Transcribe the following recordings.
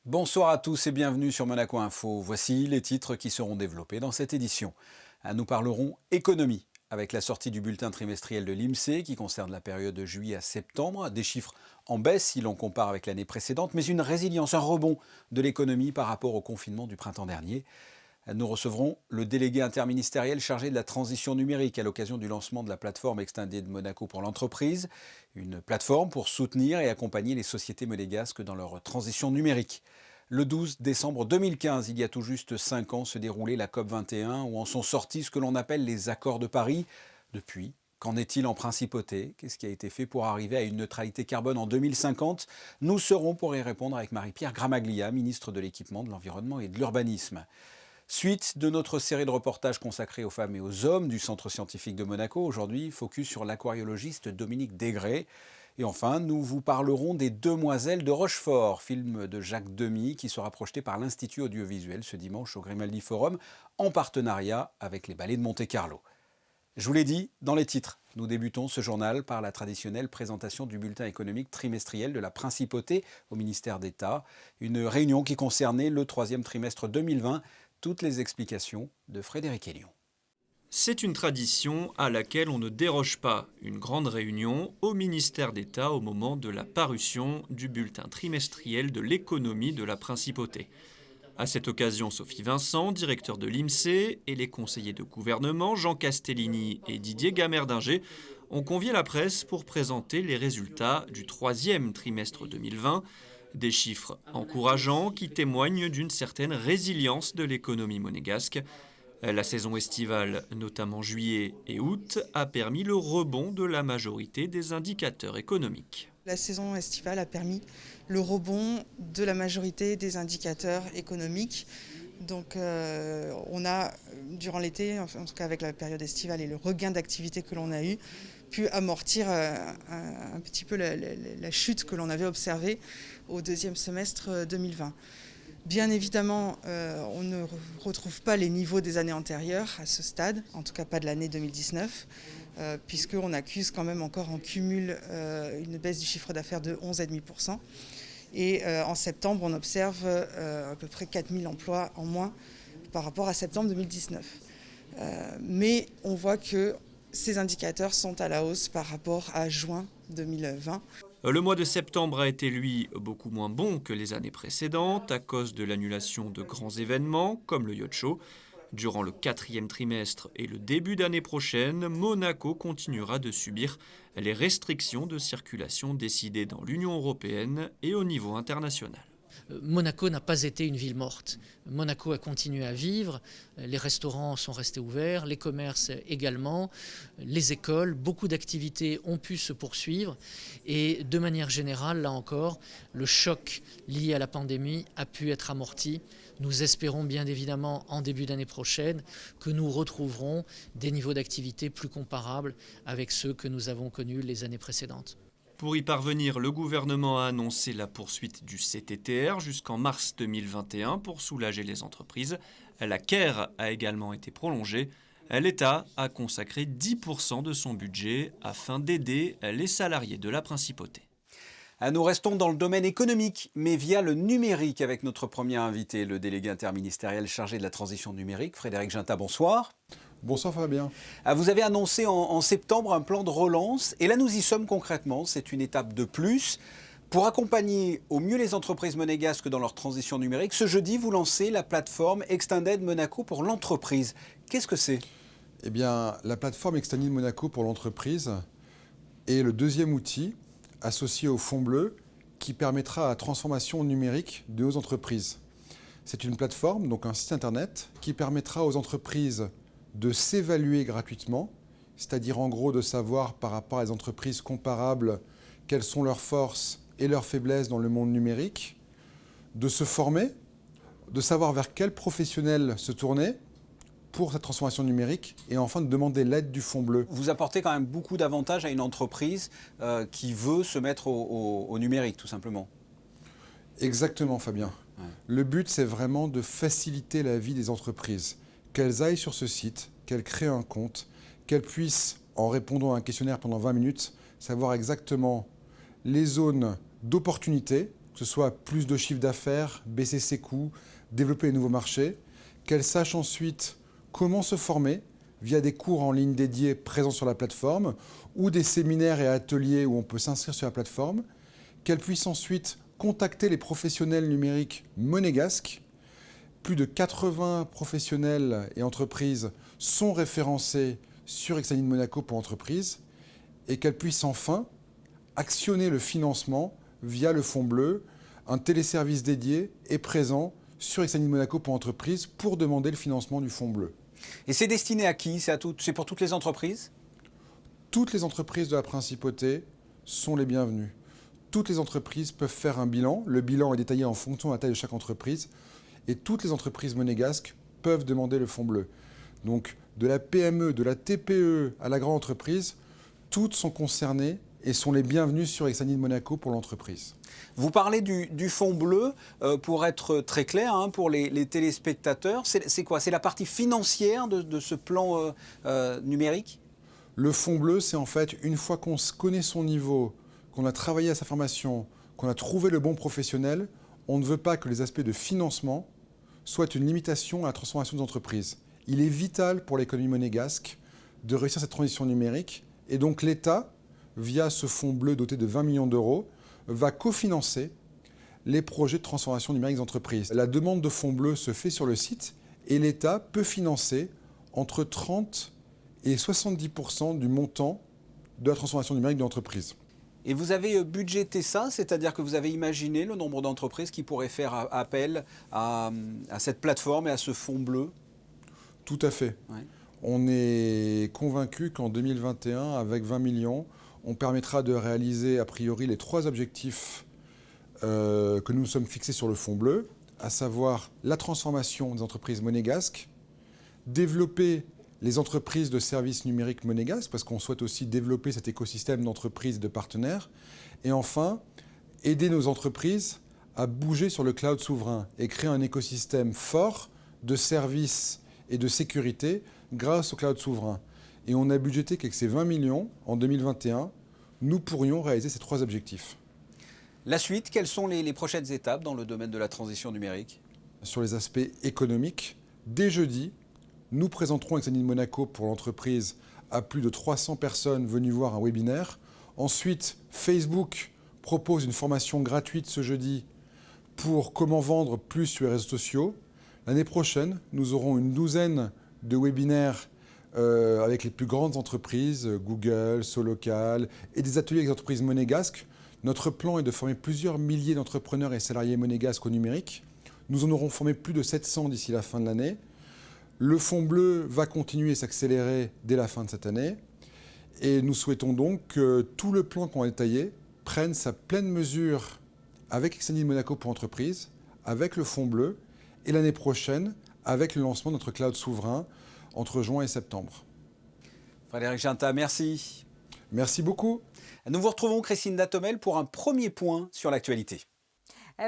Bonsoir à tous et bienvenue sur Monaco Info. Voici les titres qui seront développés dans cette édition. Nous parlerons économie avec la sortie du bulletin trimestriel de l'INSEE qui concerne la période de juillet à septembre. Des chiffres en baisse si l'on compare avec l'année précédente, mais une résilience, un rebond de l'économie par rapport au confinement du printemps dernier. Nous recevrons le délégué interministériel chargé de la transition numérique à l'occasion du lancement de la plateforme Extended Monaco pour l'entreprise, une plateforme pour soutenir et accompagner les sociétés monégasques dans leur transition numérique. Le 12 décembre 2015, il y a tout juste 5 ans, se déroulait la COP21 où en sont sortis ce que l'on appelle les accords de Paris. Depuis, qu'en est-il en principauté? Qu'est-ce qui a été fait pour arriver à une neutralité carbone en 2050? Nous serons pour y répondre avec Marie-Pierre Gramaglia, ministre de l'Équipement, de l'Environnement et de l'Urbanisme. Suite de notre série de reportages consacrés aux femmes et aux hommes du Centre scientifique de Monaco. Aujourd'hui, focus sur l'aquariologiste Dominique Desgrais. Et enfin, nous vous parlerons des Demoiselles de Rochefort, film de Jacques Demy qui sera projeté par l'Institut audiovisuel ce dimanche au Grimaldi Forum en partenariat avec les ballets de Monte-Carlo. Je vous l'ai dit dans les titres, nous débutons ce journal par la traditionnelle présentation du bulletin économique trimestriel de la Principauté au ministère d'État. Une réunion qui concernait le troisième trimestre 2020. Toutes les explications de Frédéric Hélion. C'est une tradition à laquelle on ne déroge pas. Une grande réunion au ministère d'État au moment de la parution du bulletin trimestriel de l'économie de la Principauté. À cette occasion, Sophie Vincent, directeur de l'INSEE, et les conseillers de gouvernement Jean Castellini et Didier Gamerdinger ont convié la presse pour présenter les résultats du troisième trimestre 2020. Des chiffres encourageants qui témoignent d'une certaine résilience de l'économie monégasque. La saison estivale, notamment juillet et août, a permis le rebond de la majorité des indicateurs économiques. La saison estivale a permis le rebond de la majorité des indicateurs économiques. Donc on a, durant l'été, en tout cas avec la période estivale et le regain d'activité que l'on a eu, pu amortir un petit peu la chute que l'on avait observée au deuxième semestre 2020. Bien évidemment, on ne retrouve pas les niveaux des années antérieures à ce stade, en tout cas pas de l'année 2019, puisqu'on accuse quand même encore en cumul une baisse du chiffre d'affaires de 11,5%. Et en septembre, on observe à peu près 4000 emplois en moins par rapport à septembre 2019. Mais on voit que ces indicateurs sont à la hausse par rapport à juin 2020. Le mois de septembre a été, lui, beaucoup moins bon que les années précédentes à cause de l'annulation de grands événements comme le Yacht Show. Durant le quatrième trimestre et le début d'année prochaine, Monaco continuera de subir les restrictions de circulation décidées dans l'Union européenne et au niveau international. Monaco n'a pas été une ville morte. Monaco a continué à vivre, les restaurants sont restés ouverts, les commerces également, les écoles, beaucoup d'activités ont pu se poursuivre et de manière générale, là encore, le choc lié à la pandémie a pu être amorti. Nous espérons bien évidemment en début d'année prochaine que nous retrouverons des niveaux d'activité plus comparables avec ceux que nous avons connus les années précédentes. Pour y parvenir, le gouvernement a annoncé la poursuite du CTTR jusqu'en mars 2021 pour soulager les entreprises. La CARE a également été prolongée. L'État a consacré 10% de son budget afin d'aider les salariés de la Principauté. Nous restons dans le domaine économique, mais via le numérique avec notre premier invité, le délégué interministériel chargé de la transition numérique, Frédéric Ginta. Bonsoir. Bonsoir Fabien. Vous avez annoncé en septembre un plan de relance et là nous y sommes concrètement, c'est une étape de plus. Pour accompagner au mieux les entreprises monégasques dans leur transition numérique, ce jeudi vous lancez la plateforme Extended Monaco pour l'entreprise. Qu'est-ce que c'est ? Eh bien, la plateforme Extended Monaco pour l'entreprise est le deuxième outil associé au Fonds bleu qui permettra la transformation numérique de nos entreprises. C'est une plateforme, donc un site internet, qui permettra aux entreprises de s'évaluer gratuitement, c'est-à-dire en gros de savoir par rapport à des entreprises comparables quelles sont leurs forces et leurs faiblesses dans le monde numérique, de se former, de savoir vers quel professionnel se tourner pour cette transformation numérique et enfin de demander l'aide du Fonds bleu. Vous apportez quand même beaucoup d'avantages à une entreprise qui veut se mettre au numérique tout simplement. Exactement Fabien. Ouais. Le but c'est vraiment de faciliter la vie des entreprises. Qu'elles aillent sur ce site, qu'elles créent un compte, qu'elles puissent, en répondant à un questionnaire pendant 20 minutes, savoir exactement les zones d'opportunité que ce soit plus de chiffre d'affaires, baisser ses coûts, développer de nouveaux marchés, qu'elle sache ensuite comment se former via des cours en ligne dédiés présents sur la plateforme ou des séminaires et ateliers où on peut s'inscrire sur la plateforme, qu'elle puisse ensuite contacter les professionnels numériques monégasques. Plus de 80 professionnels et entreprises sont référencés sur Exanime Monaco pour entreprises et qu'elle puisse enfin actionner le financement via le Fonds bleu. Un téléservice dédié est présent sur Exanime Monaco pour entreprises pour demander le financement du Fonds bleu. Et c'est destiné à qui? C'est pour toutes les entreprises? Toutes les entreprises de la Principauté sont les bienvenues. Toutes les entreprises peuvent faire un bilan. Le bilan est détaillé en fonction de la taille de chaque entreprise. Et toutes les entreprises monégasques peuvent demander le Fonds bleu. Donc, de la PME, de la TPE à la grande entreprise, toutes sont concernées et sont les bienvenues sur Exanime Monaco pour l'entreprise. Vous parlez du Fonds bleu, pour être très clair, hein, pour les téléspectateurs. C'est quoi? C'est la partie financière de ce plan numérique? Le Fonds bleu, c'est en fait, une fois qu'on connaît son niveau, qu'on a travaillé à sa formation, qu'on a trouvé le bon professionnel, on ne veut pas que les aspects de financement soient une limitation à la transformation des entreprises. Il est vital pour l'économie monégasque de réussir cette transition numérique. Et donc l'État, via ce fonds bleu doté de 20 millions d'euros, va cofinancer les projets de transformation numérique des entreprises. La demande de fonds bleu se fait sur le site et l'État peut financer entre 30 et 70% du montant de la transformation numérique de l'entreprise. Et vous avez budgété ça, c'est-à-dire que vous avez imaginé le nombre d'entreprises qui pourraient faire appel à cette plateforme et à ce fonds bleu? Tout à fait. Ouais. On est convaincu qu'en 2021, avec 20 millions, on permettra de réaliser a priori les 3 objectifs que nous nous sommes fixés sur le Fonds bleu, à savoir la transformation des entreprises monégasques, développer les entreprises de services numériques monégasques, parce qu'on souhaite aussi développer cet écosystème d'entreprises et de partenaires, et enfin, aider nos entreprises à bouger sur le cloud souverain et créer un écosystème fort de services et de sécurité grâce au cloud souverain. Et on a budgété qu'avec ces 20 millions, en 2021, nous pourrions réaliser ces 3 objectifs. La suite, quelles sont les prochaines étapes dans le domaine de la transition numérique? Sur les aspects économiques, dès jeudi, nous présenterons Exanime Monaco pour l'entreprise à plus de 300 personnes venues voir un webinaire. Ensuite, Facebook propose une formation gratuite ce jeudi pour comment vendre plus sur les réseaux sociaux. L'année prochaine, nous aurons une douzaine de webinaires avec les plus grandes entreprises, Google, Solocal, et des ateliers avec les entreprises monégasques. Notre plan est de former plusieurs milliers d'entrepreneurs et salariés monégasques au numérique. Nous en aurons formé plus de 700 d'ici la fin de l'année. Le Fonds bleu va continuer et s'accélérer dès la fin de cette année. Et nous souhaitons donc que tout le plan qu'on a détaillé prenne sa pleine mesure avec Exanime Monaco pour entreprises, avec le Fonds bleu, et l'année prochaine avec le lancement de notre cloud souverain entre juin et septembre. Frédéric Ginta, merci. Merci beaucoup. Nous vous retrouvons, Christine Datomel, pour un premier point sur l'actualité.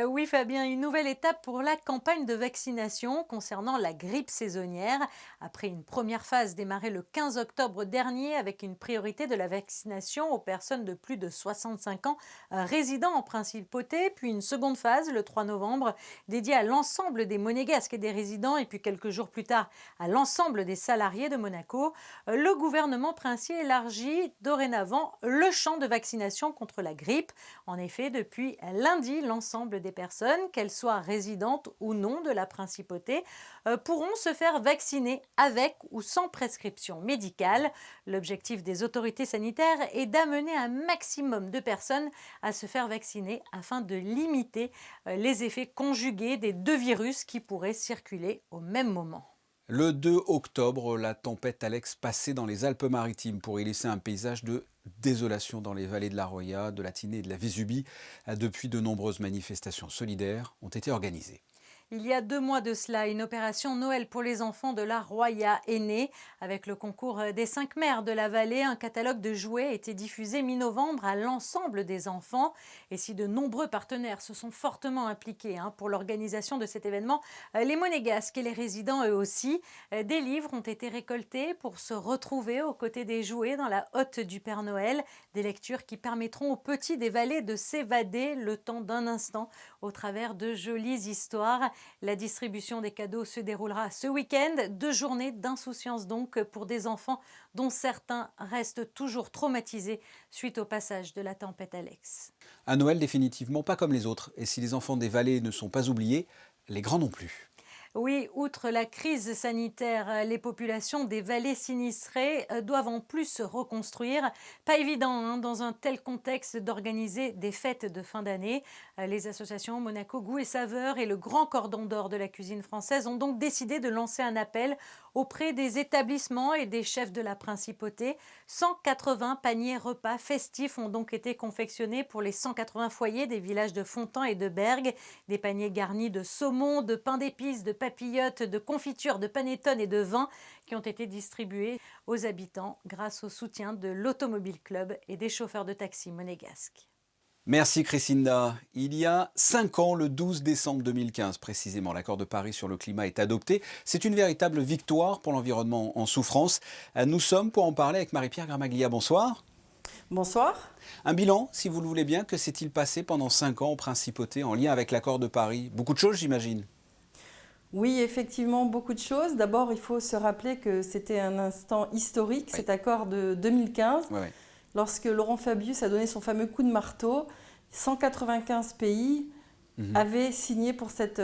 Oui Fabien, une nouvelle étape pour la campagne de vaccination concernant la grippe saisonnière. Après une première phase démarrée le 15 octobre dernier avec une priorité de la vaccination aux personnes de plus de 65 ans résidant en Principauté, puis une seconde phase le 3 novembre dédiée à l'ensemble des Monégasques et des résidents et puis quelques jours plus tard à l'ensemble des salariés de Monaco, le gouvernement princier élargit dorénavant le champ de vaccination contre la grippe. En effet, depuis lundi, l'ensemble des personnes, qu'elles soient résidentes ou non de la Principauté, pourront se faire vacciner avec ou sans prescription médicale. L'objectif des autorités sanitaires est d'amener un maximum de personnes à se faire vacciner afin de limiter les effets conjugués des 2 virus qui pourraient circuler au même moment. Le 2 octobre, la tempête Alex passait dans les Alpes-Maritimes pour y laisser un paysage de désolation dans les vallées de la Roya, de la Tinée et de la Vésubie. Depuis, de nombreuses manifestations solidaires ont été organisées. Il y a 2 mois de cela, une opération Noël pour les enfants de la Roya est née. Avec le concours des 5 maires de la vallée, un catalogue de jouets a été diffusé mi-novembre à l'ensemble des enfants. Et si de nombreux partenaires se sont fortement impliqués pour l'organisation de cet événement, les Monégasques et les résidents eux aussi, des livres ont été récoltés pour se retrouver aux côtés des jouets dans la hotte du Père Noël. Des lectures qui permettront aux petits des vallées de s'évader le temps d'un instant au travers de jolies histoires. La distribution des cadeaux se déroulera ce week-end. 2 journées d'insouciance donc pour des enfants dont certains restent toujours traumatisés suite au passage de la tempête Alex. Un Noël définitivement pas comme les autres. Et si les enfants des vallées ne sont pas oubliés, les grands non plus. Oui, outre la crise sanitaire, les populations des vallées sinistrées doivent en plus se reconstruire. Pas évident dans un tel contexte d'organiser des fêtes de fin d'année. Les associations Monaco Goût et Saveurs et le Grand Cordon d'Or de la cuisine française ont donc décidé de lancer un appel auprès des établissements et des chefs de la principauté. 180 paniers repas festifs ont donc été confectionnés pour les 180 foyers des villages de Fontan et de Bergues. Des paniers garnis de saumon, de pain d'épices, de papillotes, de confitures, de panettone et de vin qui ont été distribués aux habitants grâce au soutien de l'Automobile Club et des chauffeurs de taxi monégasques. Merci Christinda. Il y a 5 ans, le 12 décembre 2015 précisément, l'accord de Paris sur le climat est adopté. C'est une véritable victoire pour l'environnement en souffrance. Nous sommes pour en parler avec Marie-Pierre Gramaglia. Bonsoir. Bonsoir. Un bilan, si vous le voulez bien, que s'est-il passé pendant 5 ans en principauté en lien avec l'accord de Paris? Beaucoup de choses, j'imagine. Oui, effectivement, beaucoup de choses. D'abord, il faut se rappeler que c'était un instant historique, cet accord de 2015. Oui. Lorsque Laurent Fabius a donné son fameux coup de marteau, 195 pays avaient signé pour cet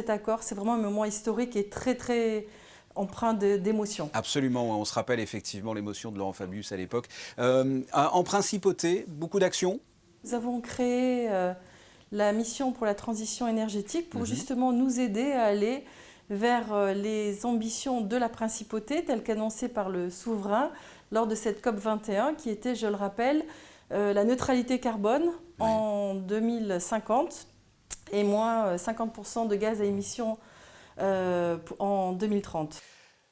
accord. C'est vraiment un moment historique et très, très empreint d'émotion. Absolument, on se rappelle effectivement l'émotion de Laurent Fabius à l'époque. En principauté, beaucoup d'actions. Nous avons créé la mission pour la transition énergétique pour justement nous aider à aller vers les ambitions de la principauté telles qu'annoncées par le souverain lors de cette COP21 qui était, je le rappelle, la neutralité carbone en 2050 et moins 50% de gaz à émissions en 2030.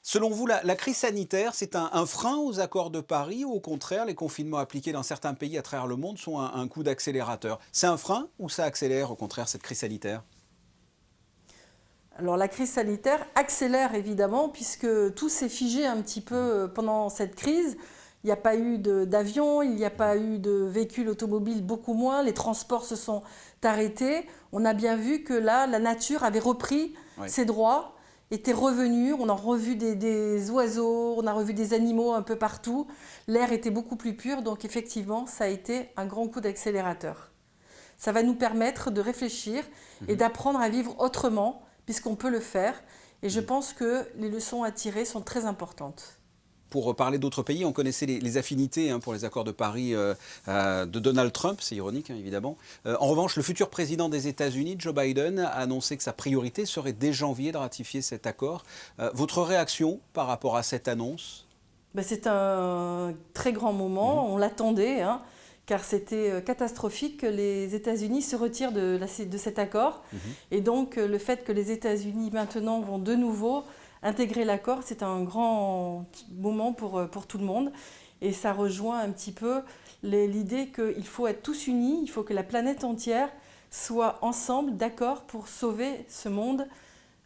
Selon vous, la crise sanitaire, c'est un frein aux accords de Paris ou au contraire, les confinements appliqués dans certains pays à travers le monde sont un coup d'accélérateur? C'est un frein ou ça accélère au contraire cette crise sanitaire? Alors la crise sanitaire accélère évidemment puisque tout s'est figé un petit peu pendant cette crise. Il n'y a pas eu d'avions, il n'y a pas eu de véhicules automobiles, beaucoup moins. Les transports se sont arrêtés. On a bien vu que là, la nature avait repris ses droits, était revenue. On a revu des oiseaux, on a revu des animaux un peu partout. L'air était beaucoup plus pur, donc effectivement, ça a été un grand coup d'accélérateur. Ça va nous permettre de réfléchir et d'apprendre à vivre autrement, puisqu'on peut le faire. Et je pense que les leçons à tirer sont très importantes. Pour parler d'autres pays, on connaissait les affinités pour les accords de Paris de Donald Trump, c'est ironique évidemment. En revanche, le futur président des États-Unis, Joe Biden, a annoncé que sa priorité serait dès janvier de ratifier cet accord. Votre réaction par rapport à cette annonce? C'est un très grand moment, on l'attendait, car c'était catastrophique que les États-Unis se retirent de cet accord. Et donc le fait que les États-Unis maintenant vont de nouveau intégrer l'accord, c'est un grand moment pour tout le monde. Et ça rejoint un petit peu l'idée qu'il faut être tous unis, il faut que la planète entière soit ensemble, d'accord, pour sauver ce monde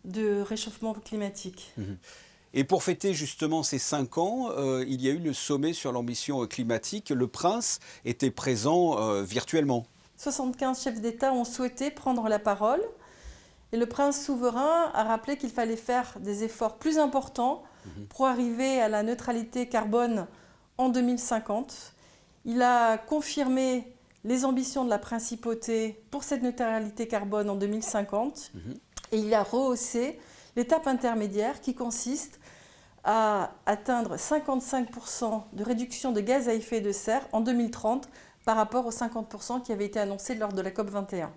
de réchauffement climatique. Et pour fêter justement ces 5 ans, il y a eu le sommet sur l'ambition climatique. Le prince était présent virtuellement. 75 chefs d'État ont souhaité prendre la parole. Et le prince souverain a rappelé qu'il fallait faire des efforts plus importants pour arriver à la neutralité carbone en 2050. Il a confirmé les ambitions de la principauté pour cette neutralité carbone en 2050. Et il a rehaussé l'étape intermédiaire qui consiste à atteindre 55% de réduction de gaz à effet de serre en 2030 par rapport aux 50% qui avaient été annoncés lors de la COP21.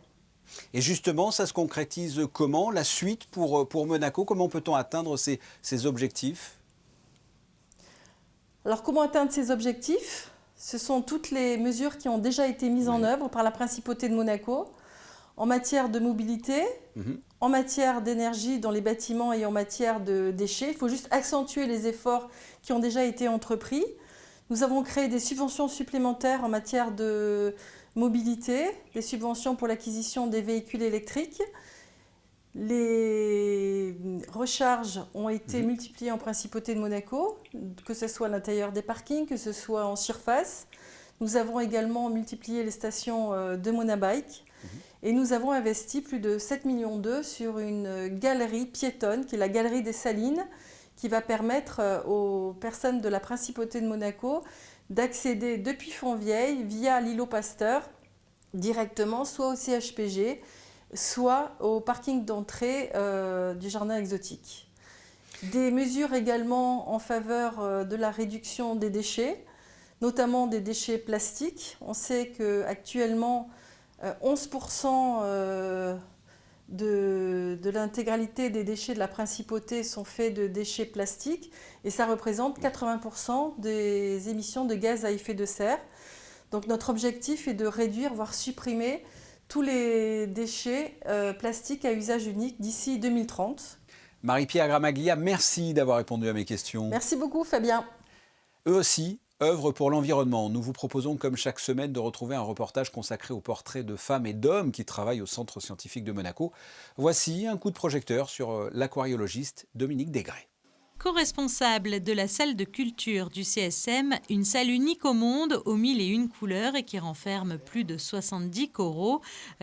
Et justement, ça se concrétise comment? La suite pour Monaco, comment peut-on atteindre ces objectifs? Alors comment atteindre ces objectifs? Ce sont toutes les mesures qui ont déjà été mises en œuvre par la principauté de Monaco. en matière de mobilité, en matière d'énergie dans les bâtiments et en matière de déchets. Il faut juste accentuer les efforts qui ont déjà été entrepris. Nous avons créé des subventions supplémentaires en matière de mobilité, des subventions pour l'acquisition des véhicules électriques. Les recharges ont été multipliées en Principauté de Monaco, que ce soit à l'intérieur des parkings, que ce soit en surface. Nous avons également multiplié les stations de Monabike et nous avons investi plus de 7,2 millions sur une galerie piétonne qui est la galerie des Salines, qui va permettre aux personnes de la Principauté de Monaco d'accéder depuis Fontvieille via l'îlot Pasteur directement soit au CHPG, soit au parking d'entrée du jardin exotique. Des mesures également en faveur de la réduction des déchets, notamment des déchets plastiques. On sait qu'actuellement, 11% de l'intégralité des déchets de la Principauté sont faits de déchets plastiques et ça représente 80% des émissions de gaz à effet de serre. Donc notre objectif est de réduire, voire supprimer tous les déchets plastiques à usage unique d'ici 2030. Marie-Pierre Gramaglia, merci d'avoir répondu à mes questions. Merci beaucoup Fabien. Eux aussi œuvrent pour l'environnement. Nous vous proposons comme chaque semaine de retrouver un reportage consacré aux portraits de femmes et d'hommes qui travaillent au Centre scientifique de Monaco. Voici un coup de projecteur sur l'aquariologiste Dominique Desgrais. Co-responsable de la salle de culture du CSM, une salle unique au monde aux 1001 couleurs et qui renferme plus de 70 coraux,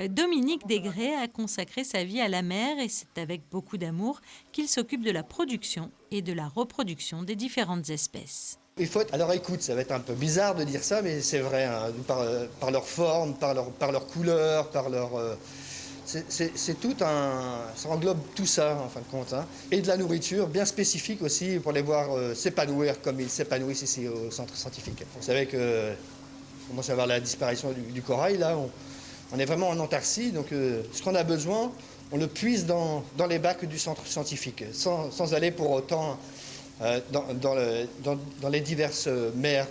Dominique Desgrais a consacré sa vie à la mer et c'est avec beaucoup d'amour qu'il s'occupe de la production et de la reproduction des différentes espèces. Il faut être à leur écoute, ça va être un peu bizarre de dire ça, mais c'est vrai, hein, par leur forme, par leur couleur, par leur... C'est tout un... Ça englobe tout ça, en fin de compte. Hein. Et de la nourriture, bien spécifique aussi, pour les voir s'épanouir comme ils s'épanouissent ici au centre scientifique. Vous savez qu'on commence à voir la disparition du corail, là. On est vraiment en Antarctique, donc ce qu'on a besoin, on le puise dans les bacs du centre scientifique, sans aller pour autant dans les diverses mers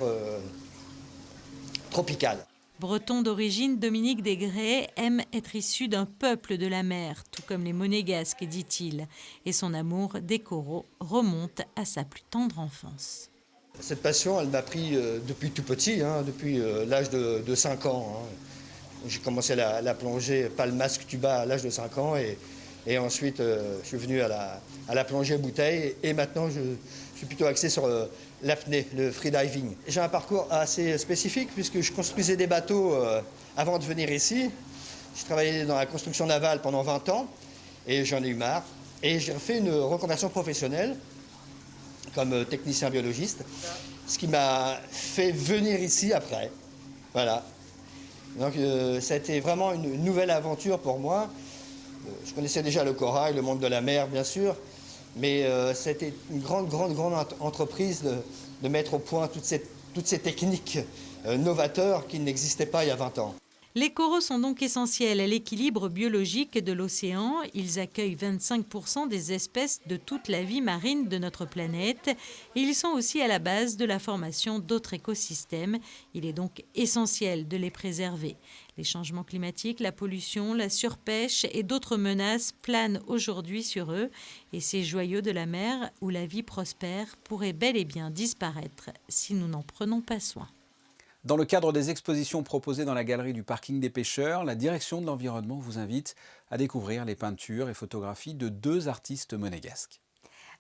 tropicales. Breton d'origine, Dominique Desgrais aime être issu d'un peuple de la mer, tout comme les Monégasques, dit-il. Et son amour des coraux remonte à sa plus tendre enfance. Cette passion, elle m'a pris depuis tout petit, hein, depuis l'âge de 5 ans. Hein. J'ai commencé la plongée palmasque tuba à l'âge de 5 ans et ensuite je suis venu à la plongée bouteille et maintenant je suis plutôt axé sur l'apnée, le freediving. J'ai un parcours assez spécifique puisque je construisais des bateaux avant de venir ici. J'ai travaillé dans la construction navale pendant 20 ans et j'en ai eu marre. Et j'ai fait une reconversion professionnelle comme technicien biologiste, ce qui m'a fait venir ici après. Voilà. Donc ça a été vraiment une nouvelle aventure pour moi. Je connaissais déjà le corail, le monde de la mer bien sûr, mais c'était une grande entreprise de mettre au point toutes ces techniques novateurs qui n'existaient pas il y a 20 ans. Les coraux sont donc essentiels à l'équilibre biologique de l'océan. Ils accueillent 25% des espèces de toute la vie marine de notre planète. Et ils sont aussi à la base de la formation d'autres écosystèmes. Il est donc essentiel de les préserver. Les changements climatiques, la pollution, la surpêche et d'autres menaces planent aujourd'hui sur eux. Et ces joyaux de la mer où la vie prospère pourraient bel et bien disparaître si nous n'en prenons pas soin. Dans le cadre des expositions proposées dans la galerie du parking des pêcheurs, la direction de l'environnement vous invite à découvrir les peintures et photographies de 2 artistes monégasques.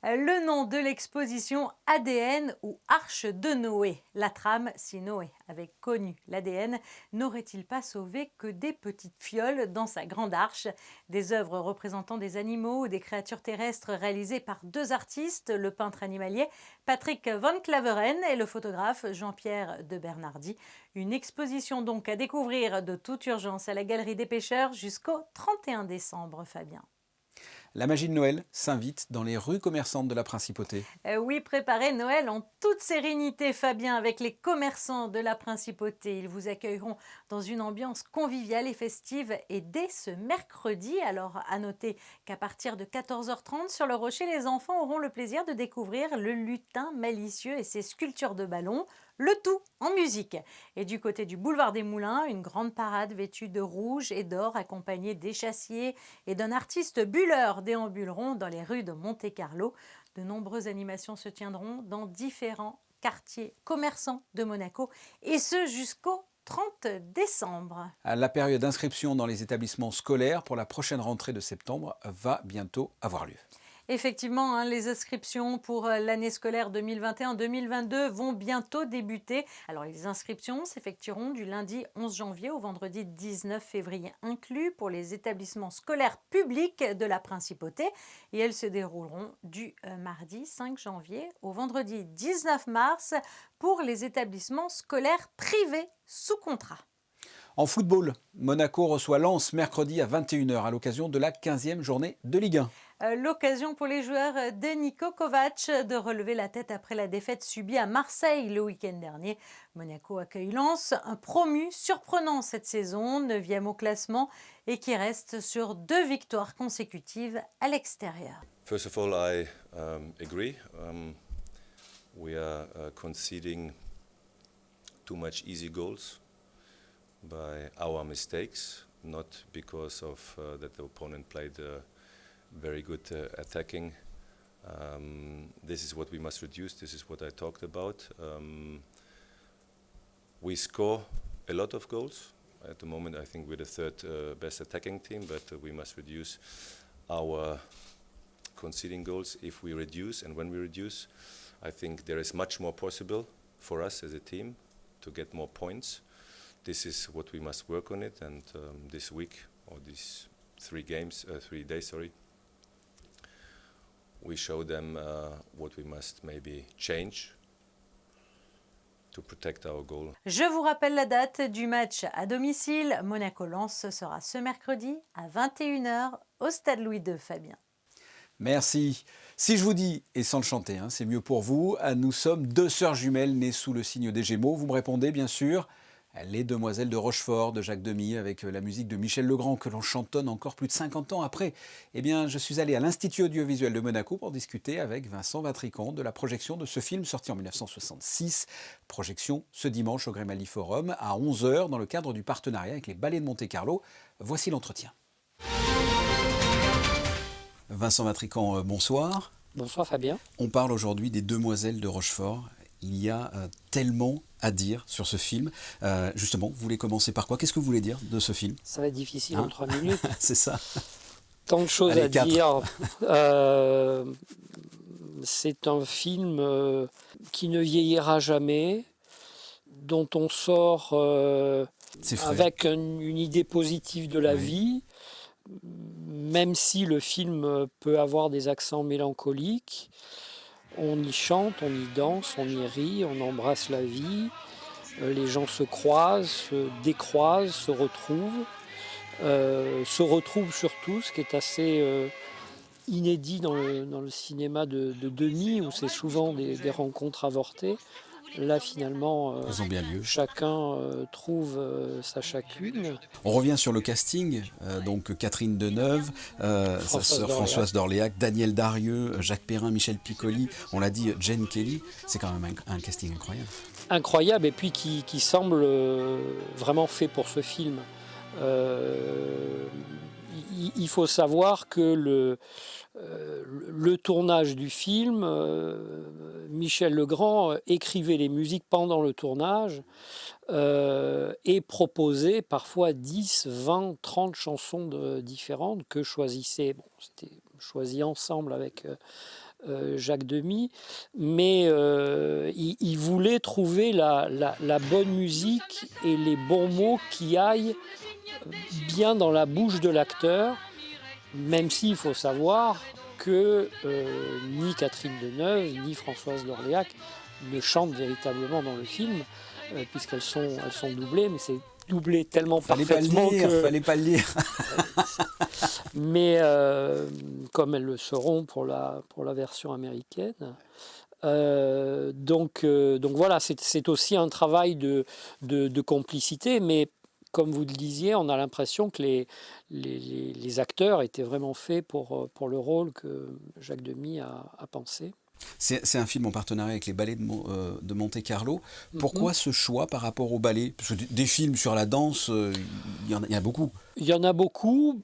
Le nom de l'exposition ADN ou Arche de Noé. La trame, si Noé avait connu l'ADN, n'aurait-il pas sauvé que des petites fioles dans sa grande arche? Des œuvres représentant des animaux ou des créatures terrestres réalisées par 2 artistes, le peintre animalier Patrick Van Claveren et le photographe Jean-Pierre de Bernardi. Une exposition donc à découvrir de toute urgence à la Galerie des Pêcheurs jusqu'au 31 décembre, Fabien. La magie de Noël s'invite dans les rues commerçantes de la Principauté. Oui, préparez Noël en toute sérénité, Fabien, avec les commerçants de la Principauté. Ils vous accueilleront dans une ambiance conviviale et festive et dès ce mercredi. Alors, à noter qu'à partir de 14h30 sur le Rocher, les enfants auront le plaisir de découvrir le lutin malicieux et ses sculptures de ballons. le tout en musique. Et du côté du boulevard des Moulins, une grande parade vêtue de rouge et d'or accompagnée d'échassiers et d'un artiste bulleur déambuleront dans les rues de Monte-Carlo. De nombreuses animations se tiendront dans différents quartiers commerçants de Monaco et ce jusqu'au 30 décembre. La période d'inscription dans les établissements scolaires pour la prochaine rentrée de septembre va bientôt avoir lieu. Effectivement, les inscriptions pour l'année scolaire 2021-2022 vont bientôt débuter. Alors les inscriptions s'effectueront du lundi 11 janvier au vendredi 19 février inclus pour les établissements scolaires publics de la Principauté et elles se dérouleront du mardi 5 janvier au vendredi 19 mars pour les établissements scolaires privés sous contrat. En football, Monaco reçoit Lens mercredi à 21h à l'occasion de la 15e journée de Ligue 1. L'occasion pour les joueurs de Niko Kovac de relever la tête après la défaite subie à Marseille le week-end dernier. Monaco accueille Lens, un promu surprenant cette saison, 9e au classement et qui reste sur 2 victoires consécutives à l'extérieur. First of all, I agree. We are conceding too much easy goals by our mistakes, not because of that the opponent played very good attacking. This is what we must reduce. This is what I talked about. We score a lot of goals. At the moment, I think we're the third best attacking team, but we must reduce our conceding goals. If we reduce, and when we reduce, I think there is much more possible for us as a team to get more points. This is what we must work on it, and this week, or these 3 days, we show them what we must maybe change to protect our goal. Je vous rappelle la date du match à domicile. Monaco-Lens sera ce mercredi à 21h au Stade Louis II, Fabien. Merci. Si je vous dis, et sans le chanter, c'est mieux pour vous, nous sommes 2 sœurs jumelles nées sous le signe des Gémeaux. Vous me répondez bien sûr, Les Demoiselles de Rochefort de Jacques Demy avec la musique de Michel Legrand que l'on chantonne encore plus de 50 ans après. Eh bien, je suis allé à l'Institut audiovisuel de Monaco pour discuter avec Vincent Vatricant de la projection de ce film sorti en 1966. Projection ce dimanche au Grimaldi Forum à 11h dans le cadre du partenariat avec les Ballets de Monte-Carlo. Voici l'entretien. Vincent Vatricant, bonsoir. Bonsoir Fabien. On parle aujourd'hui des Demoiselles de Rochefort. Il y a tellement à dire sur ce film. Justement, vous voulez commencer par quoi? Qu'est-ce que vous voulez dire de ce film? Ça va être difficile en 3 minutes. C'est ça. Tant de choses Allez, à 4. dire. C'est un film qui ne vieillira jamais, dont on sort avec une idée positive de la vie, même si le film peut avoir des accents mélancoliques. On y chante, on y danse, on y rit, on embrasse la vie. Les gens se croisent, se décroisent, se retrouvent surtout, ce qui est assez inédit dans le cinéma de Demy, où c'est souvent des rencontres avortées. Là, finalement, elles ont bien lieu. Chacun trouve sa chacune. On revient sur le casting. Donc Catherine Deneuve, sa sœur Françoise d'Orléac, Daniel Darieux, Jacques Perrin, Michel Piccoli. On l'a dit, Jane Kelly. C'est quand même un casting incroyable. Incroyable, et puis qui semble vraiment fait pour ce film. Il faut savoir que le tournage du film, Michel Legrand écrivait les musiques pendant le tournage et proposait parfois 10, 20, 30 chansons différentes que choisissait. Bon, c'était choisi ensemble avec Jacques Demy, mais il voulait trouver la bonne musique et les bons mots qui aillent bien dans la bouche de l'acteur, même s'il faut savoir que ni Catherine Deneuve ni Françoise d'Orléac ne chantent véritablement dans le film, puisqu'elles sont doublées, mais c'est doublé tellement parfaitement que... Fallait pas le lire. Mais comme elles le seront pour la version américaine. Donc voilà, c'est aussi un travail de complicité, mais comme vous le disiez, on a l'impression que les acteurs étaient vraiment faits pour le rôle que Jacques Demy a pensé. C'est un film en partenariat avec les ballets de Monte-Carlo. Pourquoi ce choix par rapport au ballet? Parce que des films sur la danse, il y en a beaucoup. Il y en a beaucoup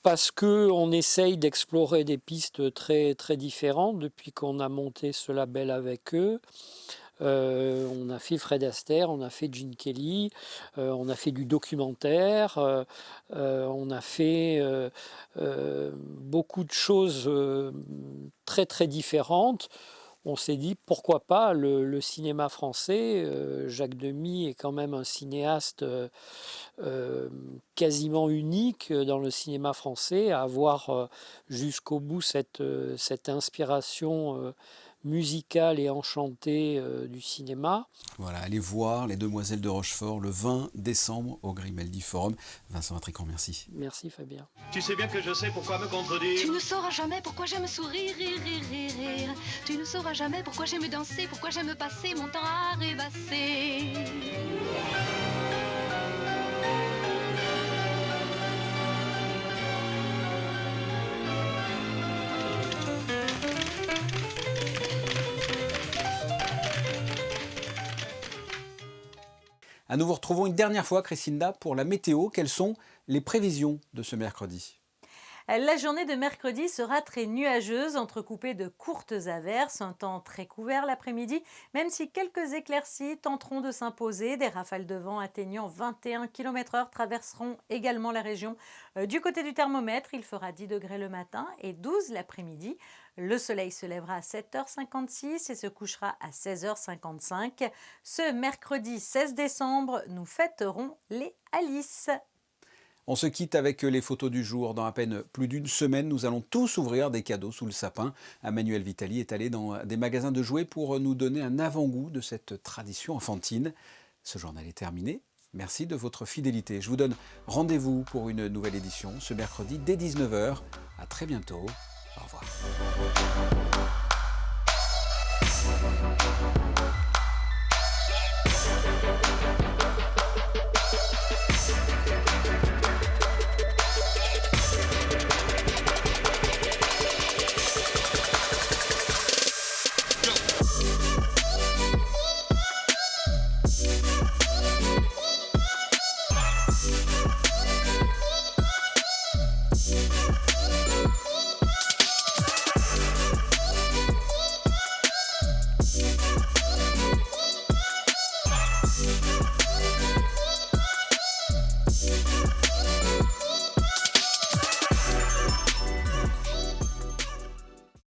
parce qu'on essaye d'explorer des pistes très, très différentes depuis qu'on a monté ce label avec eux. On a fait Fred Astaire, on a fait Gene Kelly, on a fait du documentaire, on a fait beaucoup de choses très très différentes. On s'est dit pourquoi pas le cinéma français. Jacques Demy est quand même un cinéaste quasiment unique dans le cinéma français, à avoir jusqu'au bout cette inspiration musicale et enchantée du cinéma. Voilà, allez voir Les Demoiselles de Rochefort le 20 décembre au Grimaldi Forum. Vincent Intricant, merci. Merci Fabien. Tu sais bien que je sais pourquoi me contredire. Tu ne sauras jamais pourquoi j'aime sourire, rire, rire, rire, rire. Tu ne sauras jamais pourquoi j'aime danser, pourquoi j'aime passer mon temps à rêvasser. Nous vous retrouvons une dernière fois, Christinda, pour la météo. Quelles sont les prévisions de ce mercredi? La journée de mercredi sera très nuageuse, entrecoupée de courtes averses, un temps très couvert l'après-midi, même si quelques éclaircies tenteront de s'imposer. Des rafales de vent atteignant 21 km/h traverseront également la région. Du côté du thermomètre, il fera 10 degrés le matin et 12 l'après-midi. Le soleil se lèvera à 7h56 et se couchera à 16h55. Ce mercredi 16 décembre, nous fêterons les Alice. On se quitte avec les photos du jour. Dans à peine plus d'une semaine, nous allons tous ouvrir des cadeaux sous le sapin. Emmanuel Vitali est allé dans des magasins de jouets pour nous donner un avant-goût de cette tradition enfantine. Ce journal est terminé. Merci de votre fidélité. Je vous donne rendez-vous pour une nouvelle édition ce mercredi dès 19h. À très bientôt. Au revoir.